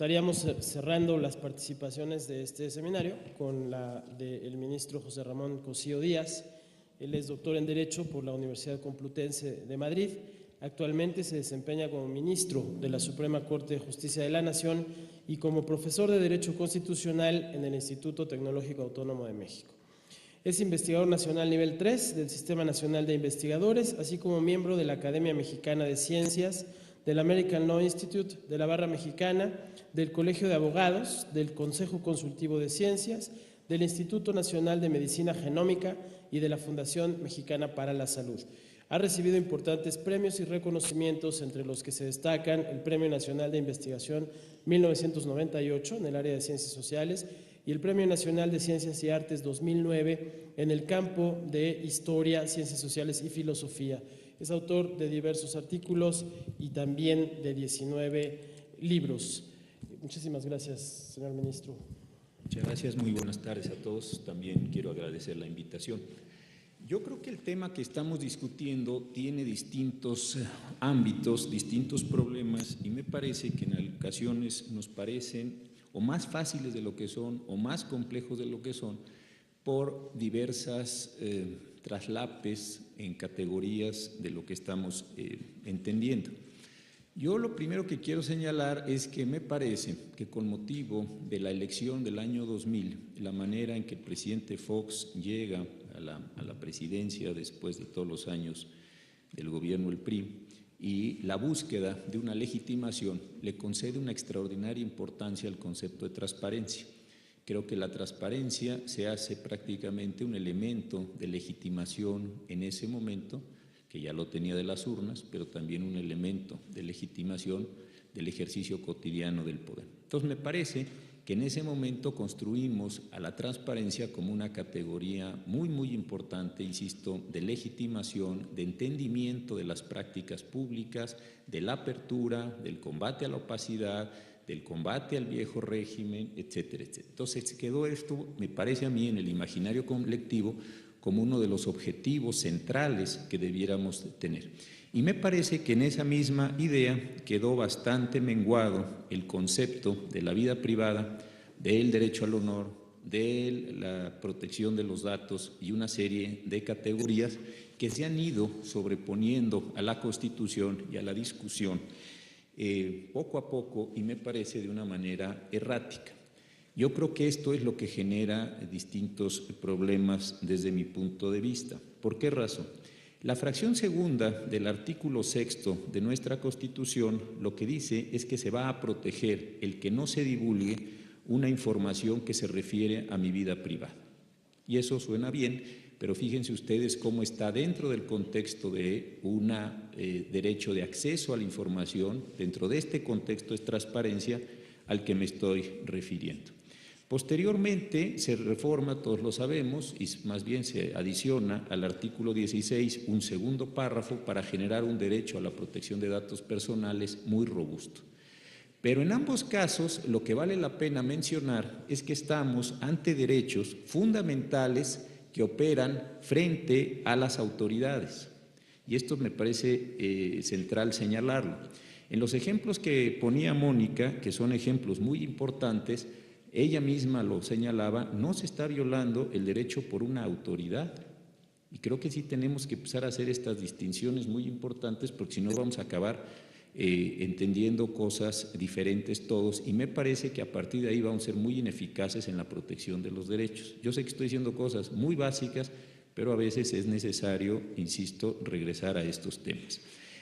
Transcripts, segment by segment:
Estaríamos cerrando las participaciones de este seminario con la del ministro José Ramón Cosío Díaz. Él es doctor en Derecho por la Universidad Complutense de Madrid. Actualmente se desempeña como ministro de la Suprema Corte de Justicia de la Nación y como profesor de Derecho Constitucional en el Instituto Tecnológico Autónomo de México. Es investigador nacional nivel 3 del Sistema Nacional de Investigadores, así como miembro de la Academia Mexicana de Ciencias, del American Law Institute, de la Barra Mexicana, del Colegio de Abogados, del Consejo Consultivo de Ciencias, del Instituto Nacional de Medicina Genómica y de la Fundación Mexicana para la Salud. Ha recibido importantes premios y reconocimientos, entre los que se destacan el Premio Nacional de Investigación 1998 en el área de Ciencias Sociales y el Premio Nacional de Ciencias y Artes 2009 en el campo de Historia, Ciencias Sociales y Filosofía. Es autor de diversos artículos y también de 19 libros. Muchísimas gracias, señor ministro. Muchas gracias, muy buenas tardes a todos. También quiero agradecer la invitación. Yo creo que el tema que estamos discutiendo tiene distintos ámbitos, distintos problemas, y me parece que en ocasiones nos parecen o más fáciles de lo que son o más complejos de lo que son por diversas traslapes en categorías de lo que estamos entendiendo. Yo lo primero que quiero señalar es que me parece que con motivo de la elección del año 2000, la manera en que el presidente Fox llega a la presidencia después de todos los años del gobierno del PRI y la búsqueda de una legitimación le concede una extraordinaria importancia al concepto de transparencia. Creo que la transparencia se hace prácticamente un elemento de legitimación en ese momento, que ya lo tenía de las urnas, pero también un elemento de legitimación del ejercicio cotidiano del poder. Entonces me parece que en ese momento construimos a la transparencia como una categoría muy importante, insisto, de legitimación, de entendimiento de las prácticas públicas, de la apertura, del combate a la opacidad, del combate al viejo régimen, etcétera, etcétera. Entonces quedó esto, me parece a mí, en el imaginario colectivo como uno de los objetivos centrales que debiéramos tener. Y me parece que en esa misma idea quedó bastante menguado el concepto de la vida privada, del derecho al honor, de la protección de los datos y una serie de categorías que se han ido sobreponiendo a la Constitución y a la discusión poco a poco, y me parece de una manera errática. Yo creo que esto es lo que genera distintos problemas desde mi punto de vista. ¿Por qué razón? La fracción segunda del artículo 6º de nuestra Constitución lo que dice es que se va a proteger el que no se divulgue una información que se refiere a mi vida privada. Y eso suena bien, pero fíjense ustedes cómo está dentro del contexto de un derecho de acceso a la información, dentro de este contexto es transparencia al que me estoy refiriendo. Posteriormente se reforma, todos lo sabemos, y más bien se adiciona al artículo 16 un segundo párrafo para generar un derecho a la protección de datos personales muy robusto. Pero en ambos casos lo que vale la pena mencionar es que estamos ante derechos fundamentales que operan frente a las autoridades. Y esto me parece central señalarlo. En los ejemplos que ponía Mónica, que son ejemplos muy importantes, ella misma lo señalaba, no se está violando el derecho por una autoridad. Y creo que sí tenemos que empezar a hacer estas distinciones muy importantes, porque si no vamos a acabar entendiendo cosas diferentes todos, y me parece que a partir de ahí vamos a ser muy ineficaces en la protección de los derechos. Yo sé que estoy diciendo cosas muy básicas, pero a veces es necesario, insisto, regresar a estos temas.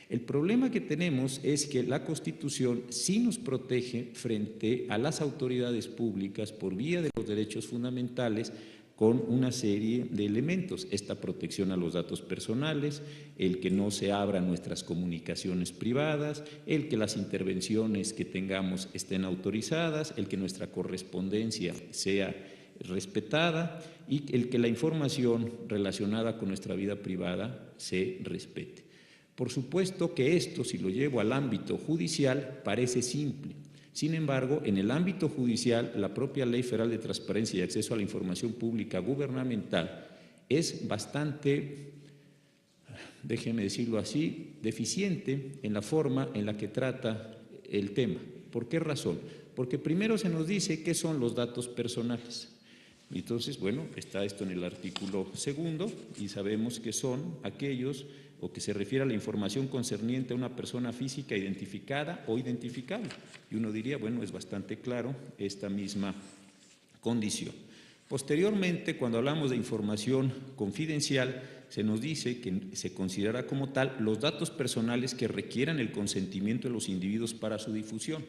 El problema que tenemos es que la Constitución sí nos protege frente a las autoridades públicas por vía de los derechos fundamentales con una serie de elementos. Esta protección a los datos personales, el que no se abran nuestras comunicaciones privadas, el que las intervenciones que tengamos estén autorizadas, el que nuestra correspondencia sea respetada y el que la información relacionada con nuestra vida privada se respete. Por supuesto que esto, si lo llevo al ámbito judicial, parece simple. Sin embargo, en el ámbito judicial, la propia Ley Federal de Transparencia y Acceso a la Información Pública Gubernamental es bastante, déjenme decirlo así, deficiente en la forma en la que trata el tema. ¿Por qué razón? porque primero se nos dice qué son los datos personales. Entonces, bueno, está esto en el artículo 2 y sabemos que son aquellos o que se refiere a la información concerniente a una persona física identificada o identificable. Y uno diría, bueno, es bastante claro esta misma condición. Posteriormente, cuando hablamos de información confidencial, se nos dice que se considera como tal los datos personales que requieran el consentimiento de los individuos para su difusión.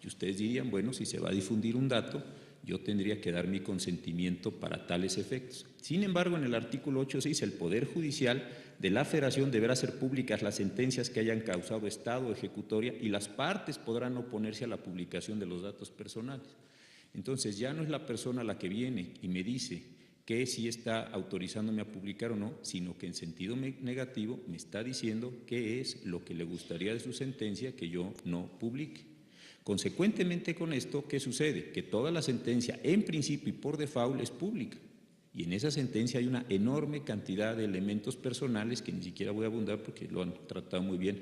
Y ustedes dirían, bueno, si se va a difundir un dato, yo tendría que dar mi consentimiento para tales efectos. Sin embargo, en el artículo 8.6, el Poder Judicial de la Federación deberá hacer públicas las sentencias que hayan causado estado o ejecutoria y las partes podrán oponerse a la publicación de los datos personales. Entonces, ya no es la persona la que viene y me dice que si está autorizándome a publicar o no, sino que en sentido negativo me está diciendo qué es lo que le gustaría de su sentencia que yo no publique. Consecuentemente con esto, ¿qué sucede? Que toda la sentencia, en principio y por default, es pública. Y en esa sentencia hay una enorme cantidad de elementos personales que ni siquiera voy a abundar porque lo han tratado muy bien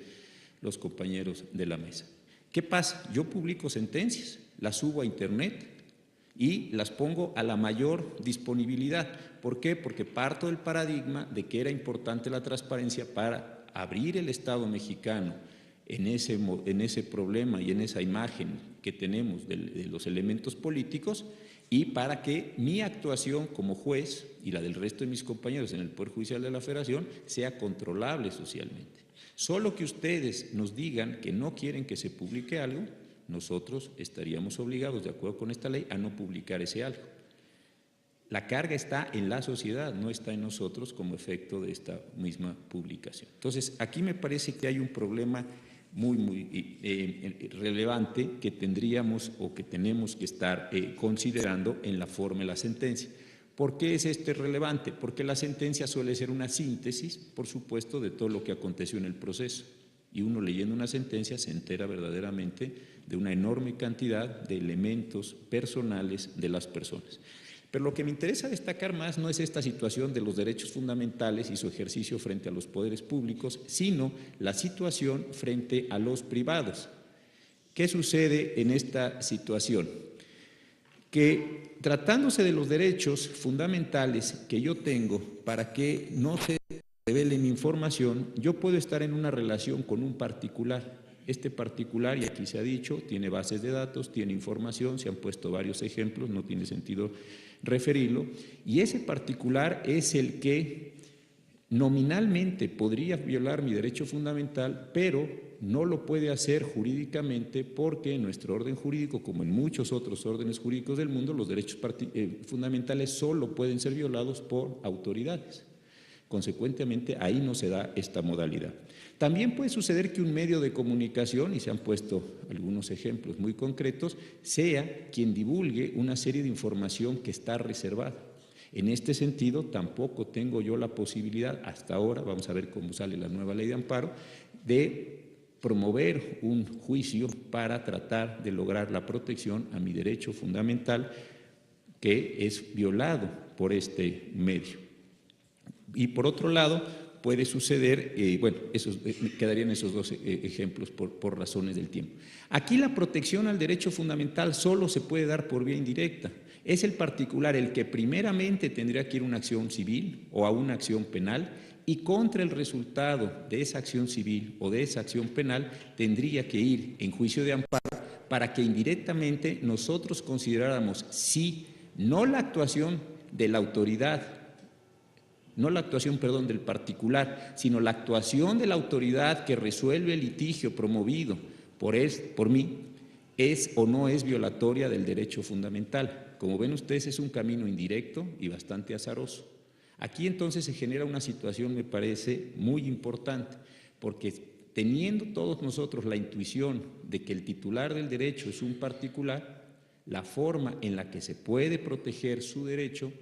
los compañeros de la mesa. ¿Qué pasa? Yo publico sentencias, las subo a internet y las pongo a la mayor disponibilidad. ¿Por qué? Porque parto del paradigma de que era importante la transparencia para abrir el Estado mexicano en ese problema y en esa imagen que tenemos de los elementos políticos y para que mi actuación como juez y la del resto de mis compañeros en el Poder Judicial de la Federación sea controlable socialmente. Solo que ustedes nos digan que no quieren que se publique algo, nosotros estaríamos obligados, de acuerdo con esta ley, a no publicar ese algo. La carga está en la sociedad, no está en nosotros como efecto de esta misma publicación. Entonces, aquí me parece que hay un problema muy relevante que tendríamos o que tenemos que estar considerando en la forma de la sentencia. ¿Por qué es esto relevante? Porque la sentencia suele ser una síntesis, por supuesto, de todo lo que aconteció en el proceso. Y uno leyendo una sentencia se entera verdaderamente de una enorme cantidad de elementos personales de las personas. Pero lo que me interesa destacar más no es esta situación de los derechos fundamentales y su ejercicio frente a los poderes públicos, sino la situación frente a los privados. ¿Qué sucede en esta situación? Que tratándose de los derechos fundamentales que yo tengo para que no se revele mi información, yo puedo estar en una relación con un particular. Este particular, y aquí se ha dicho, tiene bases de datos, tiene información, se han puesto varios ejemplos, no tiene sentido referirlo, y ese particular es el que nominalmente podría violar mi derecho fundamental, pero no lo puede hacer jurídicamente porque en nuestro orden jurídico, como en muchos otros órdenes jurídicos del mundo, los derechos fundamentales solo pueden ser violados por autoridades. Consecuentemente, ahí no se da esta modalidad. También puede suceder que un medio de comunicación, y se han puesto algunos ejemplos muy concretos, sea quien divulgue una serie de información que está reservada. En este sentido, tampoco tengo yo la posibilidad, hasta ahora, vamos a ver cómo sale la nueva ley de amparo, de promover un juicio para tratar de lograr la protección a mi derecho fundamental que es violado por este medio. Y por otro lado, puede suceder, quedarían esos dos ejemplos por razones del tiempo. Aquí la protección al derecho fundamental solo se puede dar por vía indirecta. Es el particular el que primeramente tendría que ir a una acción civil o a una acción penal y contra el resultado de esa acción civil o de esa acción penal tendría que ir en juicio de amparo para que indirectamente nosotros consideráramos si no la actuación de la autoridad, del particular, sino la actuación de la autoridad que resuelve el litigio promovido por mí, es o no es violatoria del derecho fundamental. Como ven ustedes, es un camino indirecto y bastante azaroso. Aquí entonces se genera una situación, me parece, muy importante, porque teniendo todos nosotros la intuición de que el titular del derecho es un particular, la forma en la que se puede proteger su derecho,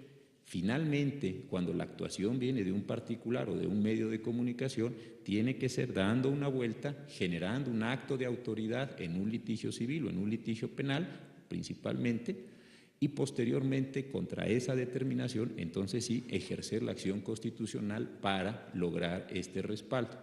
finalmente, cuando la actuación viene de un particular o de un medio de comunicación, tiene que ser dando una vuelta, generando un acto de autoridad en un litigio civil o en un litigio penal, principalmente, y posteriormente, contra esa determinación, entonces sí, ejercer la acción constitucional para lograr este respaldo.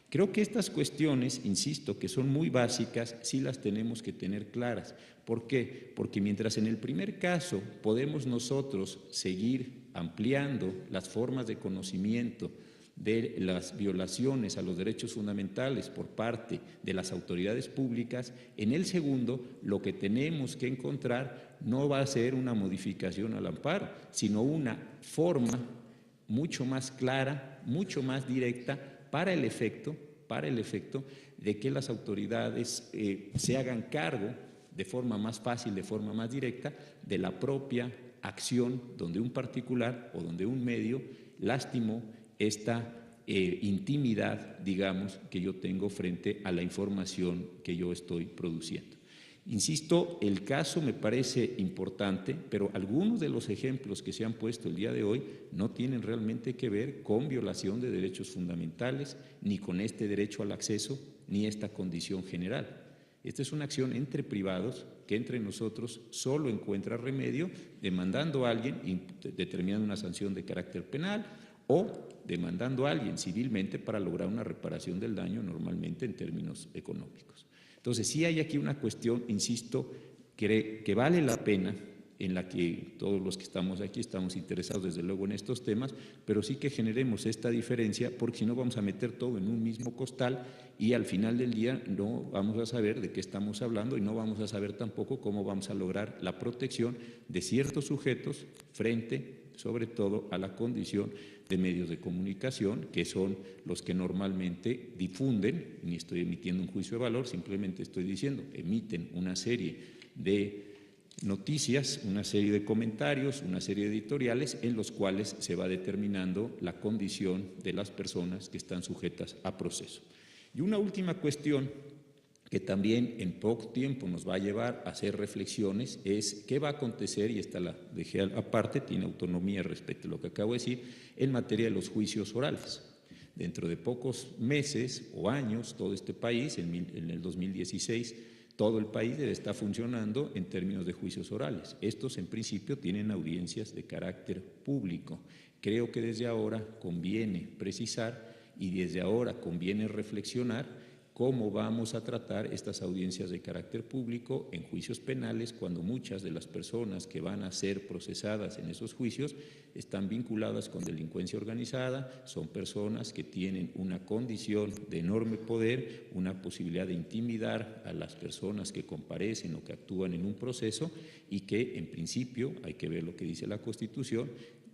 Creo que estas cuestiones, insisto, que son muy básicas, sí las tenemos que tener claras. ¿Por qué? Porque mientras en el primer caso podemos nosotros seguir ampliando las formas de conocimiento de las violaciones a los derechos fundamentales por parte de las autoridades públicas, en el segundo lo que tenemos que encontrar no va a ser una modificación al amparo, sino una forma mucho más clara, mucho más directa para el efecto de que las autoridades se hagan cargo de forma más fácil, de forma más directa, de la propia acción donde un particular o donde un medio lastimó esta intimidad, digamos, que yo tengo frente a la información que yo estoy produciendo. Insisto, el caso me parece importante, pero algunos de los ejemplos que se han puesto el día de hoy no tienen realmente que ver con violación de derechos fundamentales, ni con este derecho al acceso, ni esta condición general. Esta es una acción entre privados que entre nosotros solo encuentra remedio demandando a alguien y determinando una sanción de carácter penal o demandando a alguien civilmente para lograr una reparación del daño, normalmente en términos económicos. Entonces, sí hay aquí una cuestión, insisto, que vale la pena, en la que todos los que estamos aquí estamos interesados desde luego en estos temas, pero sí que generemos esta diferencia, porque si no vamos a meter todo en un mismo costal y al final del día no vamos a saber de qué estamos hablando y no vamos a saber tampoco cómo vamos a lograr la protección de ciertos sujetos frente, sobre todo, a la condición de medios de comunicación, que son los que normalmente difunden, ni estoy emitiendo un juicio de valor, simplemente estoy diciendo, emiten una serie de noticias, una serie de comentarios, una serie de editoriales en los cuales se va determinando la condición de las personas que están sujetas a proceso. Y una última cuestión que también en poco tiempo nos va a llevar a hacer reflexiones es qué va a acontecer, y esta la dejé aparte, tiene autonomía respecto a lo que acabo de decir, en materia de los juicios orales. Dentro de pocos meses o años, todo este país, en el 2016, todo el país debe estar funcionando en términos de juicios orales. Estos, en principio, tienen audiencias de carácter público. Creo que desde ahora conviene precisar y desde ahora conviene reflexionar cómo vamos a tratar estas audiencias de carácter público en juicios penales cuando muchas de las personas que van a ser procesadas en esos juicios están vinculadas con delincuencia organizada, son personas que tienen una condición de enorme poder, una posibilidad de intimidar a las personas que comparecen o que actúan en un proceso y que en principio, hay que ver lo que dice la Constitución,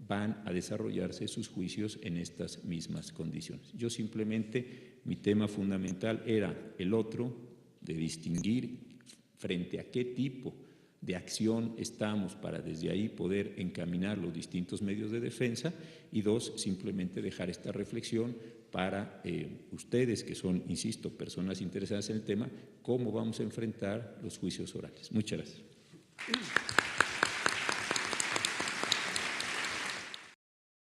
van a desarrollarse sus juicios en estas mismas condiciones. Yo simplemente, mi tema fundamental era el otro, de distinguir frente a qué tipo de acción estamos para desde ahí poder encaminar los distintos medios de defensa, y dos, simplemente dejar esta reflexión para ustedes que son, insisto, personas interesadas en el tema, cómo vamos a enfrentar los juicios orales. Muchas gracias.